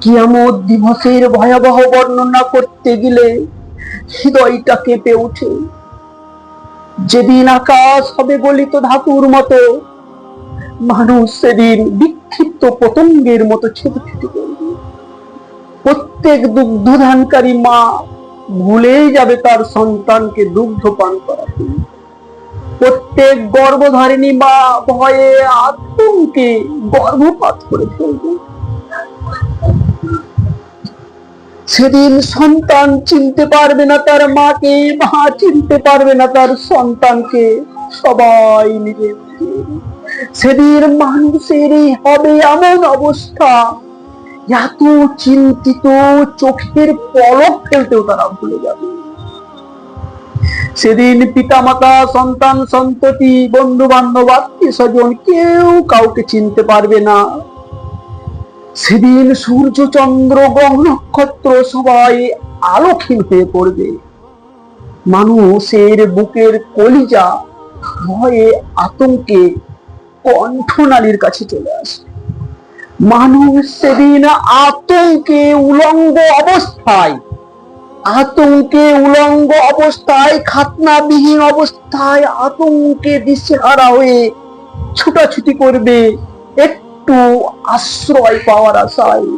কিয়ামত দিবসের ভয়াবহ বর্ণনা করতে গেলে হৃদয়টা কেঁপে ওঠে। যেদিন আকাশ হবে গলিত ধাতুর মতো, মানুষ সেদিন বিক্ষিপ্ত পতঙ্গের মতো ছুটে ছুটে করবে। প্রত্যেক দুগ্ধদানকারী মা ভুলেই যাবে তার সন্তানকে দুগ্ধ পান করাতে। প্রত্যেক গর্ভধারিণী মা ভয়ে আতঙ্কে গর্ভপাত করে ফেলবে। সেদিন সন্তান চিনতে পারবে না তার মাকে, মা চিনতে পারবে না তার সন্তানকে, সবাই নিজে। সেদিন মানুষের হবে এমন অবস্থা, এত চিন্তিত, চোখের পলক ফেলতেও তারা ভুলে যাবে। সেদিন পিতামাতা, সন্তান, সন্ততি, বন্ধু বান্ধব, আত্মীয় স্বজন কেউ কাউকে চিনতে পারবে না। সেদিন সূর্য, চন্দ্র, গ্রহ, নক্ষত্র সবাই আলোকহীন হয়ে পড়বে। মানুষের বুকের কলিজা ভয়ে আতঙ্কে কণ্ঠনালীর কাছে চলে আসে। মানুষ সেদিন আতঙ্কে উলঙ্গ অবস্থায়, খাতনাবিহীন অবস্থায় আতঙ্কে দিশেহারা হয়ে ছুটাছুটি করবে একটু আশ্রয় পাওয়ার আশায়।